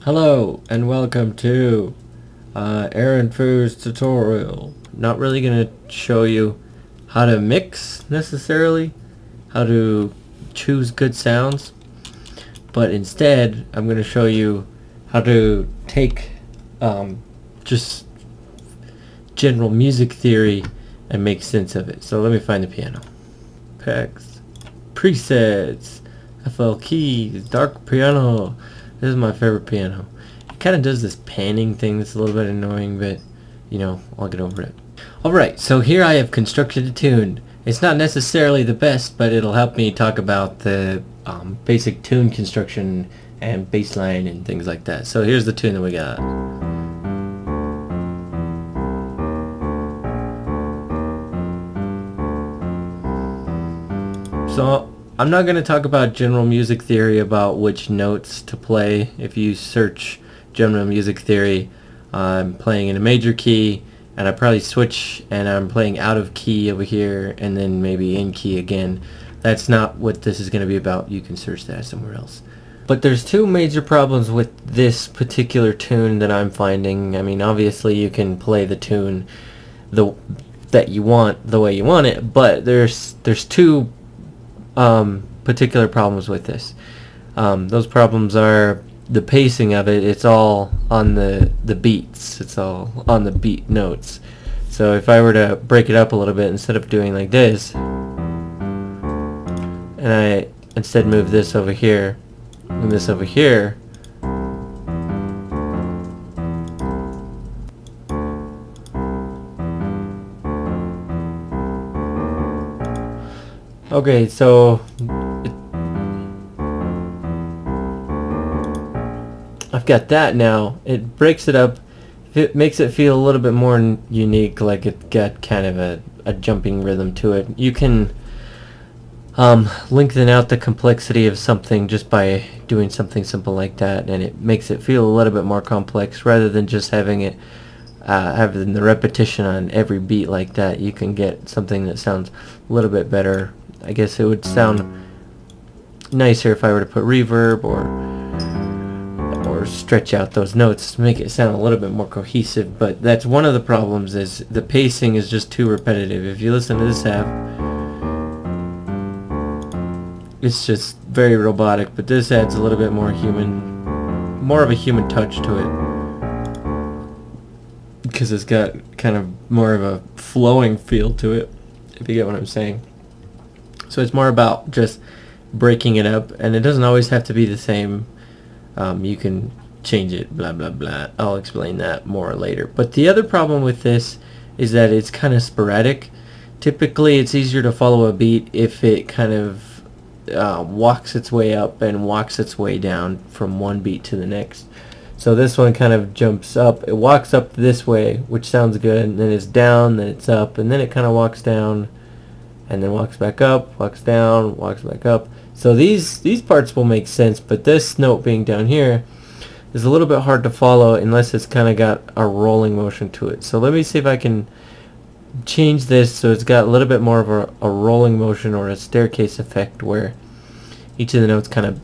Hello and welcome to Arinfu's tutorial. Not really going to show you how to mix necessarily, how to choose good sounds, but instead I'm going to show you how to take just general music theory and make sense of it. So let me find the piano. Packs, presets, FL keys, dark piano. This is my favorite piano. It kind of does this panning thing that's a little bit annoying, but you know, I'll get over it. Alright, so here I have constructed a tune. It's not necessarily the best, but it'll help me talk about the basic tune construction and bass line and things like that. So here's the tune that we got. So I'm not going to talk about general music theory about which notes to play. If you search general music theory, I'm playing in a major key, and I probably switch and I'm playing out of key over here and then maybe in key again. That's not what this is going to be about. You can search that somewhere else. But there's two major problems with this particular tune that I'm finding. I mean, obviously you can play the tune that you want the way you want it, but there's two particular problems with this. Those problems are the pacing of it. It's all on the beats. It's all on the beat notes. So if I were to break it up a little bit, instead of doing like this, and I instead move this over here and this over here, okay, so I've got that now. It breaks it up. It makes it feel a little bit more unique, like it got kind of a jumping rhythm to it. You can lengthen out the complexity of something just by doing something simple like that, and it makes it feel a little bit more complex rather than just having it having the repetition on every beat like that. You can get something that sounds a little bit better. I guess it would sound nicer if I were to put reverb or stretch out those notes to make it sound a little bit more cohesive. But that's one of the problems, is the pacing is just too repetitive. If you listen to this half, it's just very robotic, but this adds a little bit more more of a human touch to it, because it's got kind of more of a flowing feel to it, if you get what I'm saying. So it's more about just breaking it up, and it doesn't always have to be the same. You can change it, blah blah blah. I'll explain that more later. But the other problem with this is that it's kind of sporadic. Typically it's easier to follow a beat if it kind of walks its way up and walks its way down from one beat to the next. So this one kind of jumps up. It walks up this way, which sounds good, and then it's down, then it's up, and then it kind of walks down, and then walks back up, walks down, walks back up. So these parts will make sense, but this note being down here is a little bit hard to follow unless it's kind of got a rolling motion to it. So let me see if I can change this so it's got a little bit more of a rolling motion, or a staircase effect, where each of the notes kind of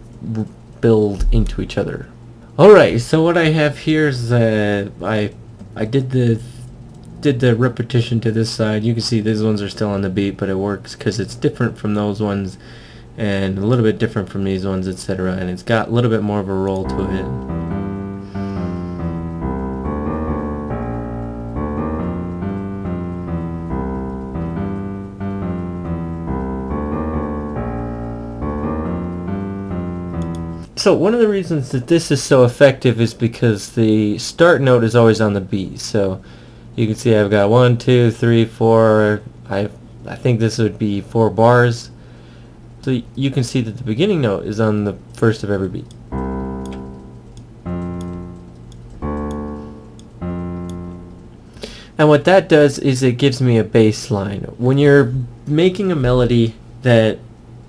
build into each other. Alright, so what I have here is I did the repetition to this side. You can see these ones are still on the beat, but it works because it's different from those ones and a little bit different from these ones, etc. And it's got a little bit more of a roll to it. So one of the reasons that this is so effective is because the start note is always on the beat. So you can see I've got 1, 2, 3, 4. I think this would be 4 bars. So you can see that the beginning note is on the first of every beat. And what that does is it gives me a bass line. When you're making a melody that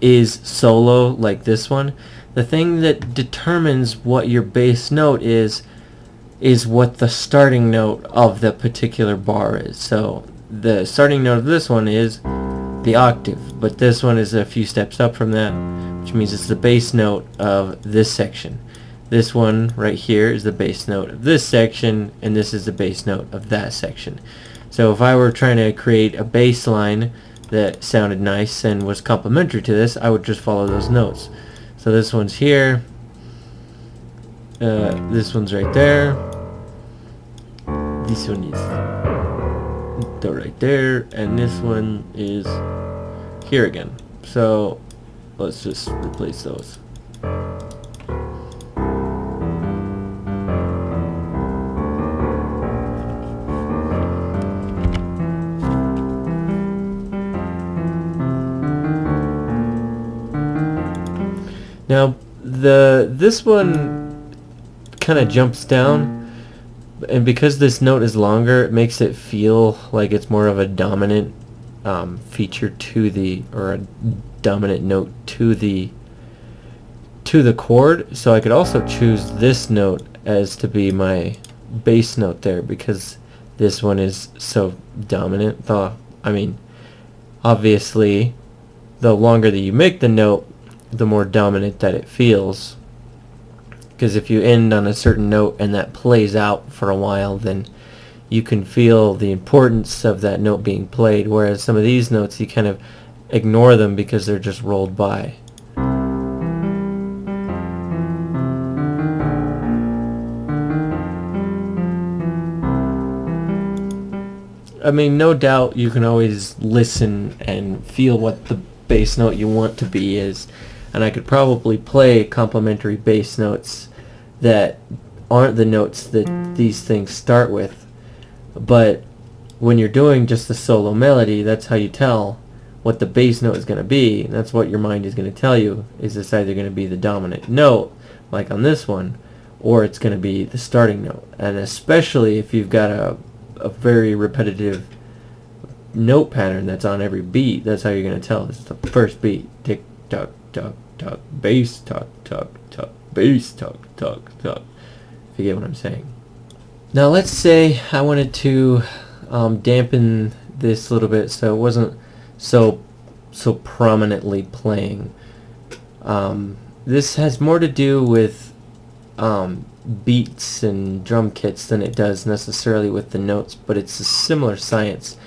is solo, like this one, the thing that determines what your bass note is what the starting note of the particular bar is. So the starting note of this one is the octave, but this one is a few steps up from that, which means it's the bass note of this section. This one right here is the bass note of this section, and this is the bass note of that section. So if I were trying to create a bass line that sounded nice and was complementary to this, I would just follow those notes. So this one's here, this one's right there, this one is right there, and this one is here again. So let's just replace those. Now this one kind of jumps down, and because this note is longer, it makes it feel like it's more of a dominant feature to the, or a dominant note to the chord. So I could also choose this note as to be my bass note there, because this one is so dominant. I mean, obviously, the longer that you make the note, the more dominant that it feels. Because if you end on a certain note and that plays out for a while, then you can feel the importance of that note being played, whereas some of these notes you kind of ignore them because they're just rolled by. I mean, no doubt you can always listen and feel what the bass note you want to be is, and I could probably play complementary bass notes that aren't the notes that these things start with. But when you're doing just a solo melody, that's how you tell what the bass note is going to be. That's what your mind is going to tell you, is it's either going to be the dominant note, like on this one, or it's going to be the starting note. And especially if you've got a very repetitive note pattern that's on every beat, that's how you're going to tell. It's the first beat, tick tock tock tock, bass tock tock tock, bass tock tock tock, if you get what I'm saying. Now let's say I wanted to dampen this a little bit so it wasn't so prominently playing. This has more to do with beats and drum kits than it does necessarily with the notes, but it's a similar science.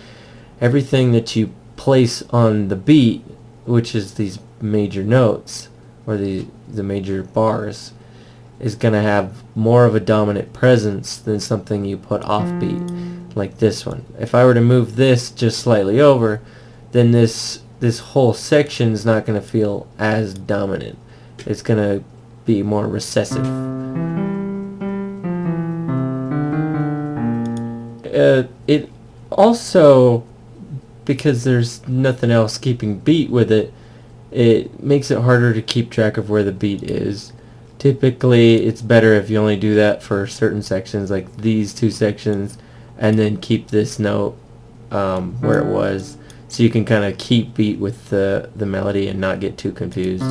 Everything that you place on the beat, which is these major notes or the major bars, is going to have more of a dominant presence than something you put off beat, like this one. If I were to move this just slightly over, then this whole section is not going to feel as dominant. It's going to be more recessive. It also, because there's nothing else keeping beat with it, it makes it harder to keep track of where the beat is. Typically, it's better if you only do that for certain sections, like these two sections, and then keep this note where it was, so you can kind of keep beat with the melody and not get too confused.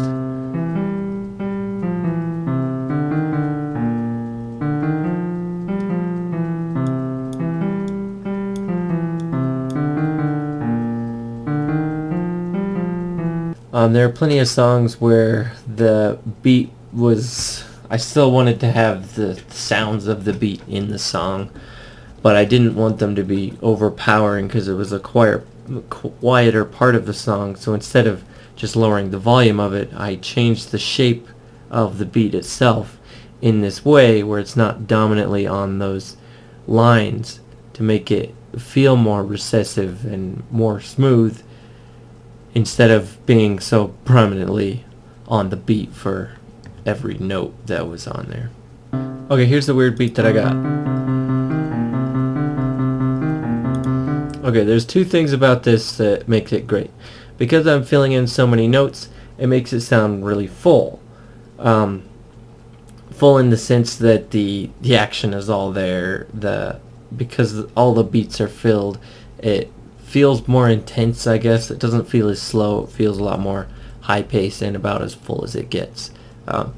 There are plenty of songs where the beat was, I still wanted to have the sounds of the beat in the song, but I didn't want them to be overpowering because it was a quieter part of the song. So instead of just lowering the volume of it, I changed the shape of the beat itself in this way where it's not dominantly on those lines, to make it feel more recessive and more smooth, instead of being so prominently on the beat for every note that was on there. Okay, here's the weird beat that I got. Okay, there's two things about this that makes it great. Because I'm filling in so many notes, it makes it sound really full. Full in the sense that the action is all there. Because all the beats are filled, it feels more intense, I guess. It doesn't feel as slow. It feels a lot more high-paced and about as full as it gets.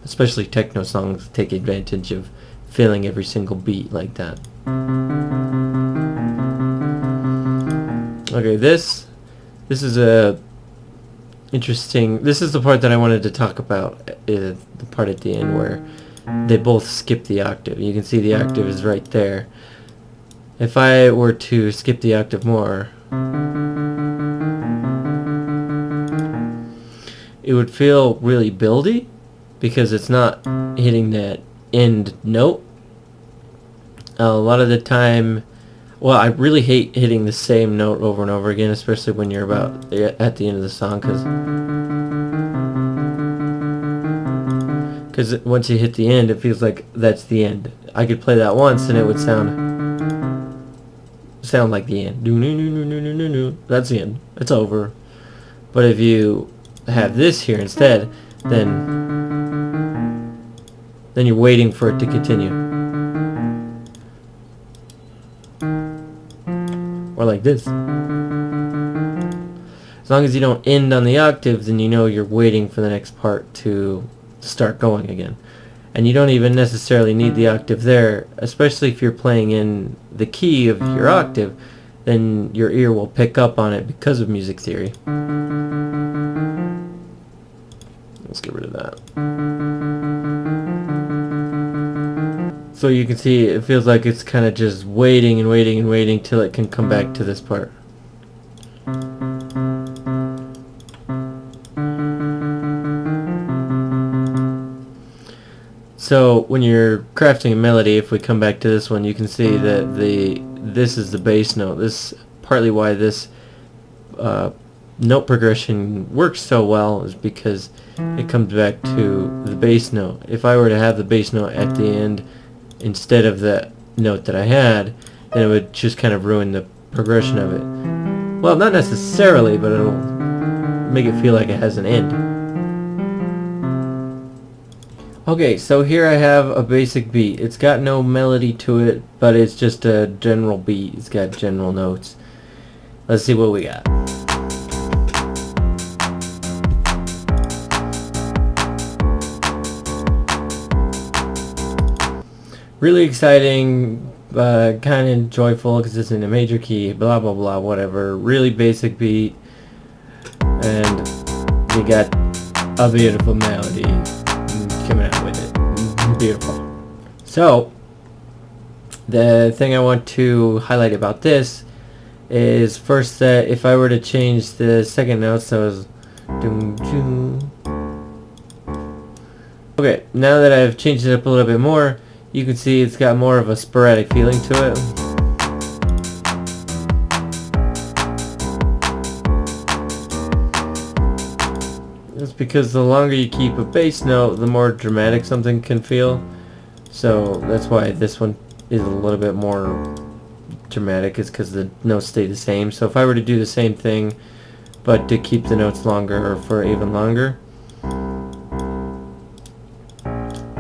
Especially techno songs take advantage of filling every single beat like that. Okay, this is a interesting. This is the part that I wanted to talk about. The part at the end where they both skip the octave. You can see the octave is right there. If I were to skip the octave more, it would feel really buildy because it's not hitting that end note. A lot of the time, well, I really hate hitting the same note over and over again, especially when you're about at the end of the song, because once you hit the end, it feels like that's the end. I could play that once and it would sound like the end. That's the end. It's over. But if you have this here instead, then you're waiting for it to continue. Or like this. As long as you don't end on the octave, then you know you're waiting for the next part to start going again. And you don't even necessarily need the octave there, especially if you're playing in the key of your octave, then your ear will pick up on it because of music theory. Let's get rid of that. So you can see it feels like it's kind of just waiting and waiting and waiting till it can come back to this part. So when you're crafting a melody, if we come back to this one, you can see that this is the bass note. This partly why this note progression works so well is because it comes back to the bass note. If I were to have the bass note at the end instead of the note that I had, then it would just kind of ruin the progression of it. Well, not necessarily, but it'll make it feel like it has an end. Okay, so here I have a basic beat. It's got no melody to it, but it's just a general beat. It's got general notes. Let's see what we got. Really exciting, kind of joyful because it's in a major key, blah blah blah, whatever. Really basic beat, and you got a beautiful melody coming out with it. Beautiful. So the thing I want to highlight about this is first that if I were to change the second note, so it's okay, now that I've changed it up a little bit more, you can see it's got more of a sporadic feeling to it. It's because the longer you keep a bass note, the more dramatic something can feel. So that's why this one is a little bit more dramatic, is because the notes stay the same. So if I were to do the same thing, but to keep the notes longer or for even longer,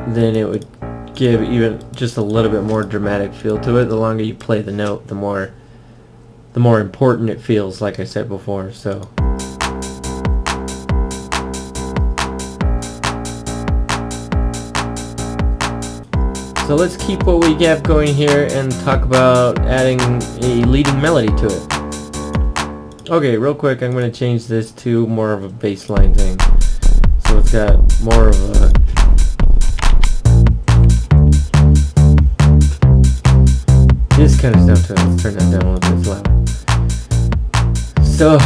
then it would give even just a little bit more dramatic feel to it. The longer you play the note, the more important it feels, like I said before. So let's keep what we have going here and talk about adding a leading melody to it. Okay, real quick, I'm going to change this to more of a bass line thing. So it's got more of a this kind of stuff to it. Let's turn that down a little bit loud. So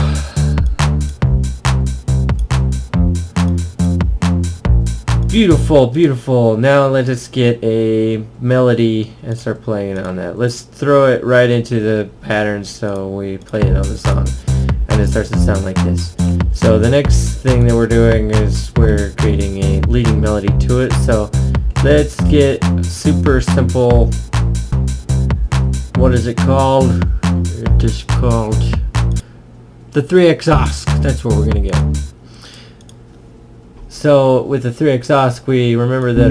beautiful, beautiful. Now let us get a melody and start playing on that. Let's throw it right into the patterns so we play it on the song and it starts to sound like this. So the next thing that we're doing is we're creating a leading melody to it. So let's get super simple. What is it called? It is called the 3x OSC. That's what we're gonna get. So with the 3x OSC, we remember that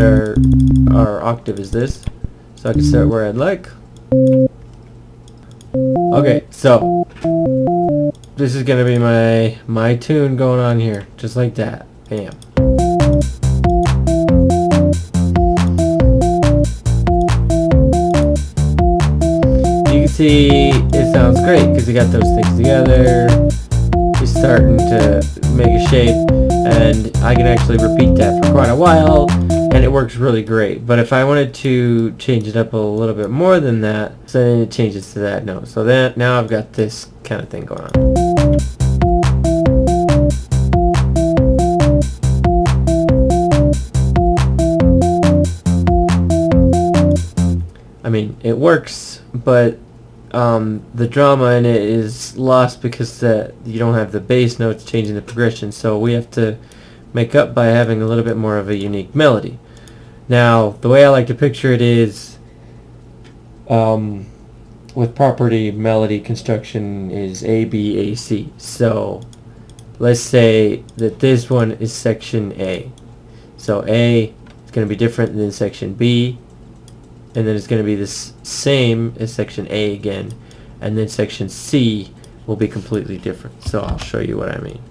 our octave is this. So I can start where I'd like. Okay, so this is gonna be my tune going on here, just like that. Bam. You can see it sounds great because you got those things together. You're starting to make a shape. And I can actually repeat that for quite a while and it works really great. But if I wanted to change it up a little bit more than that, so then it changes to that note. So then now I've got this kind of thing going on. I mean, it works, but the drama in it is lost because you don't have the bass notes changing the progression. So we have to make up by having a little bit more of a unique melody. Now, the way I like to picture it is, with property melody construction is A, B, A, C. So let's say that this one is section A. So A is going to be different than section B, and then it's going to be the same as section A again, and then section C will be completely different. So I'll show you what I mean.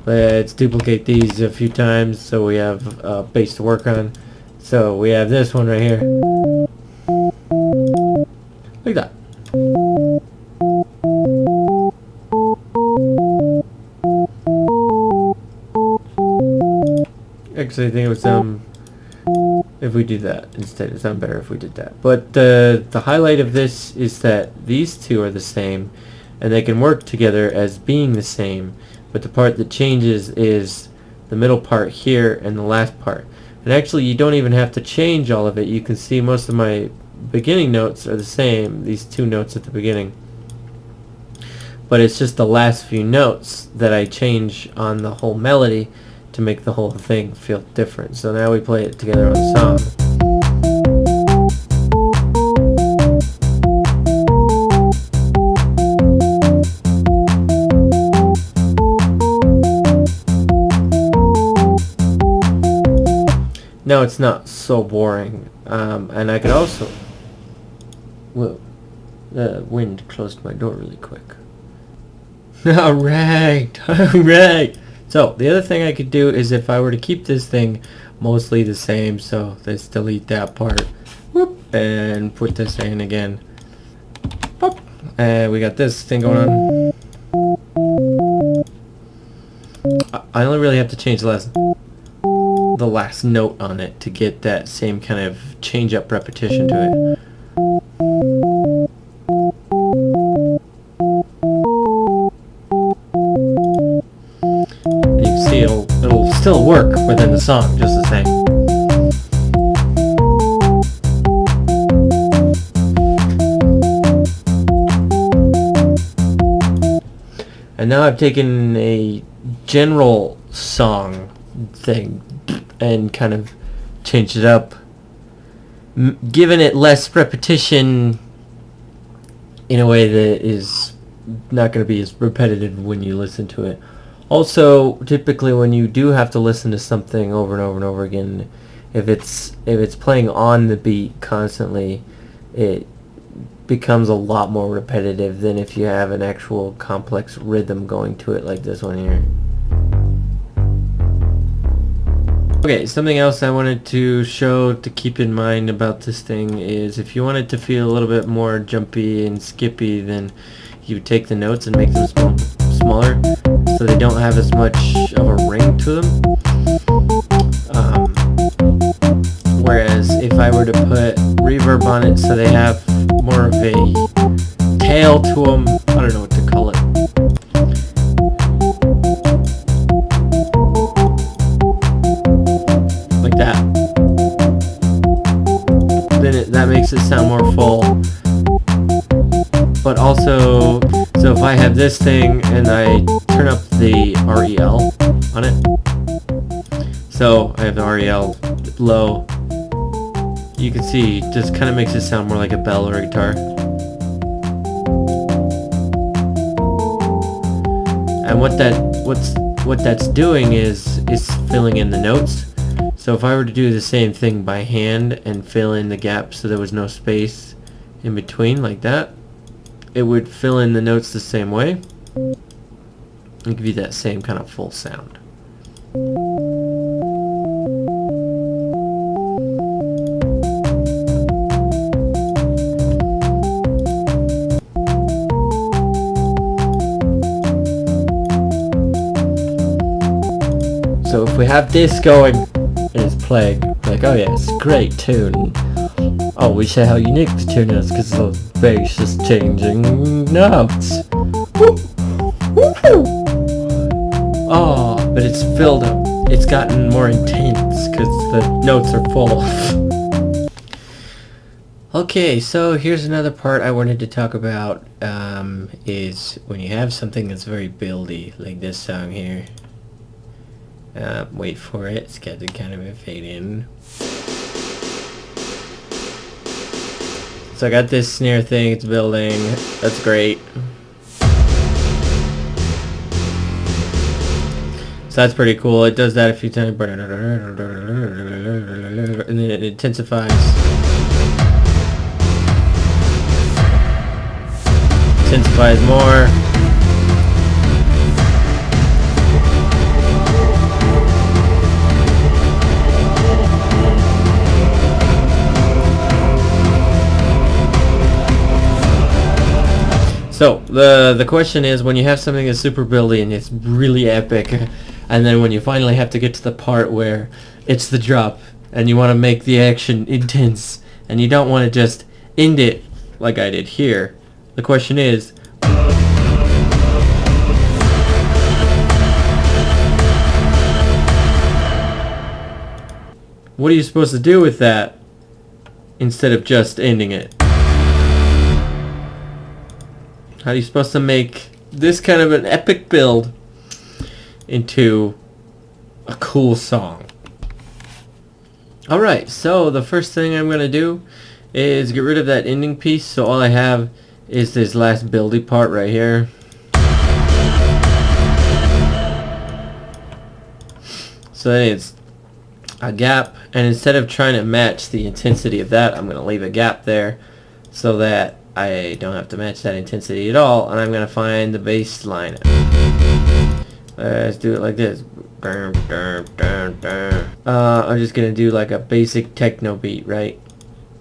Let's duplicate these a few times so we have a base to work on. So we have this one right here, like that. Actually, I think it would sound, if we do that instead, it would sound better if we did that. But the highlight of this is that these two are the same, and they can work together as being the same. But the part that changes is the middle part here and the last part. And actually, you don't even have to change all of it. You can see most of my beginning notes are the same, these two notes at the beginning. But it's just the last few notes that I change on the whole melody to make the whole thing feel different. So now we play it together on the song. Now it's not so boring, and I could also, whoa, the wind closed my door really quick. Alright. So the other thing I could do is if I were to keep this thing mostly the same, so let's delete that part, whoop, and put this in again, pop, and we got this thing going on. I only really have to change the last note on it to get that same kind of change up repetition to it. You can see it'll still work within the song just the same. And now I've taken a general song thing and kind of changed it up, given it less repetition in a way that is not going to be as repetitive when you listen to it. Also, typically when you do have to listen to something over and over and over again, if it's playing on the beat constantly, it becomes a lot more repetitive than if you have an actual complex rhythm going to it like this one here. Okay, something else I wanted to show to keep in mind about this thing is if you want it to feel a little bit more jumpy and skippy, then you take the notes and make them smaller so they don't have as much of a ring to them. Whereas if I were to put reverb on it so they have more of a tail to them, I don't know what to call it. Like that. Then that makes it sound more full. But also, so if I have this thing and I turn up the REL on it, so I have the REL low, you can see it just kind of makes it sound more like a bell or a guitar. And what that's doing is filling in the notes. So if I were to do the same thing by hand and fill in the gaps so there was no space in between like that, it would fill in the notes the same way and give you that same kind of full sound. So if we have this going and it's playing, like, oh yeah, it's a great tune. Oh, we say how unique the tune is because the bass is changing notes. Oh, but it's filled up. It's gotten more intense because the notes are full. Okay, so here's another part I wanted to talk about, is when you have something that's very buildy, like this song here. Wait for it, it's got to kind of fade in. So I got this snare thing, it's building, that's great. So that's pretty cool, it does that a few times, and then it intensifies. Intensifies more. So the question is, when you have something that's super buildy and it's really epic, and then when you finally have to get to the part where it's the drop and you want to make the action intense and you don't want to just end it like I did here, the question is, what are you supposed to do with that instead of just ending it? How are you supposed to make this kind of an epic build into a cool song? Alright, so the first thing I'm going to do is get rid of that ending piece, so all I have is this last buildy part right here. So then it's a gap, and instead of trying to match the intensity of that, I'm going to leave a gap there so that I don't have to match that intensity at all, and I'm going to find the bass line. Let's do it like this. I'm just going to do like a basic techno beat, right?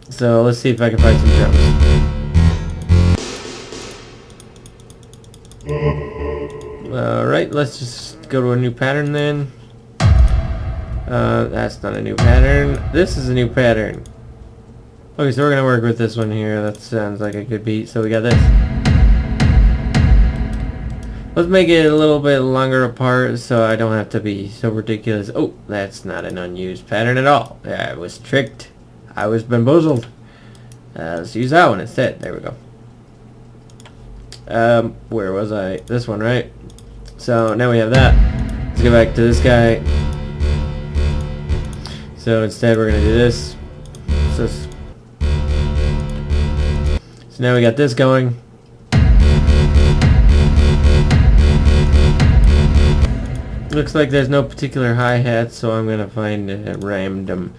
So let's see if I can find some drums. Alright, let's just go to a new pattern then. That's not a new pattern. This is a new pattern. Okay, so we're going to work with this one here. That sounds like a good beat. So we got this. Let's make it a little bit longer apart so I don't have to be so ridiculous. Oh, that's not an unused pattern at all. I was tricked. I was bamboozled. Let's use that one instead. There we go. Where was I? This one, right? So now we have that. Let's go back to this guy. So instead we're going to do this. So now we got this going. Looks like there's no particular hi-hat, so I'm going to find a random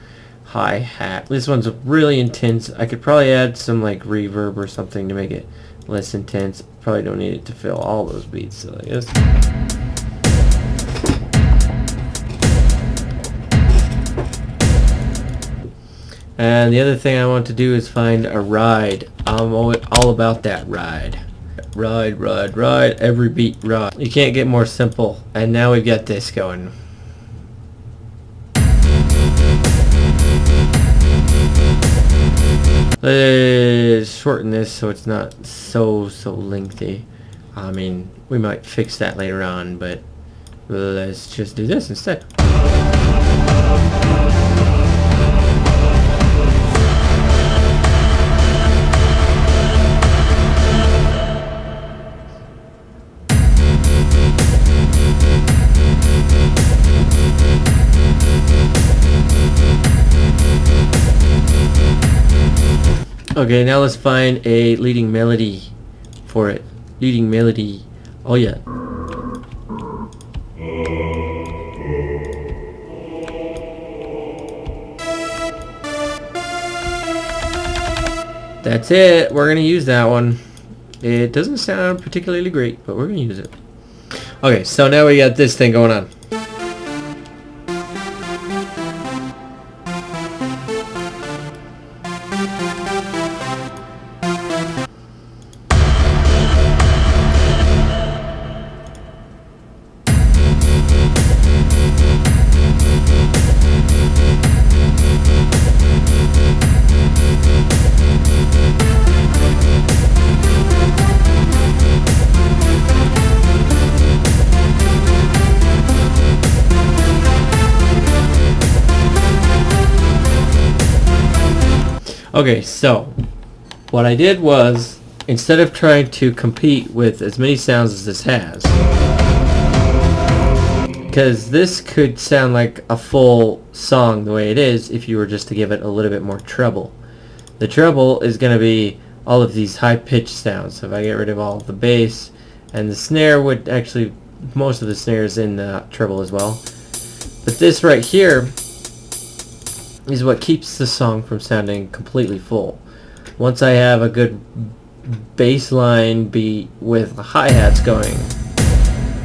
hi-hat. This one's really intense. I could probably add some like reverb or something to make it less intense. Probably don't need it to fill all those beats, so I guess. And the other thing I want to do is find a ride. I'm all about that ride. Ride, ride, ride, every beat ride. You can't get more simple. And now we've got this going. Let's shorten this so it's not so lengthy. I mean, we might fix that later on, but let's just do this instead. Okay, now let's find a leading melody for it. Leading melody. Oh yeah. That's it. We're going to use that one. It doesn't sound particularly great, but we're going to use it. Okay, so now we got this thing going on. Okay, so what I did was, instead of trying to compete with as many sounds as this has, because this could sound like a full song the way it is if you were just to give it a little bit more treble. The treble is going to be all of these high-pitched sounds. So if I get rid of all of the bass, and the snare would actually, most of the snare is in the treble as well. But this right here is what keeps the song from sounding completely full. Once I have a good bass line beat with the hi-hats going,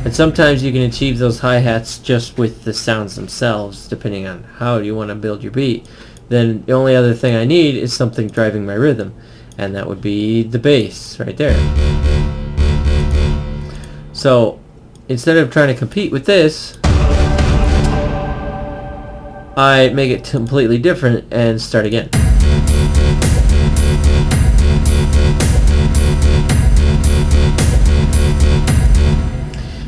and sometimes you can achieve those hi-hats just with the sounds themselves, depending on how you want to build your beat. Then the only other thing I need is something driving my rhythm, and that would be the bass right there. So instead of trying to compete with this, I make it completely different and start again.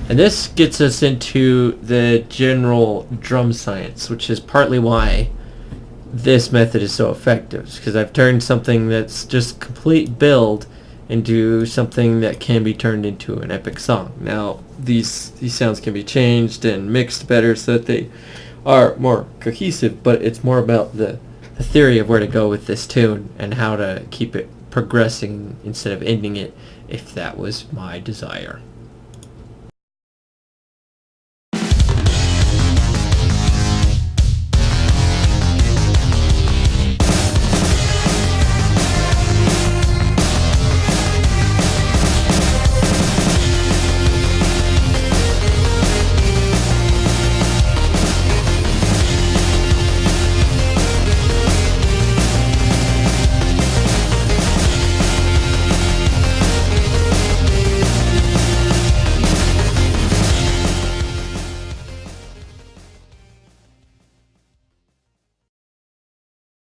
And this gets us into the general drum science, which is partly why this method is so effective, because I've turned something that's just complete build into something that can be turned into an epic song. Now, these sounds can be changed and mixed better so that they are more cohesive, but it's more about the theory of where to go with this tune and how to keep it progressing instead of ending it, if that was my desire.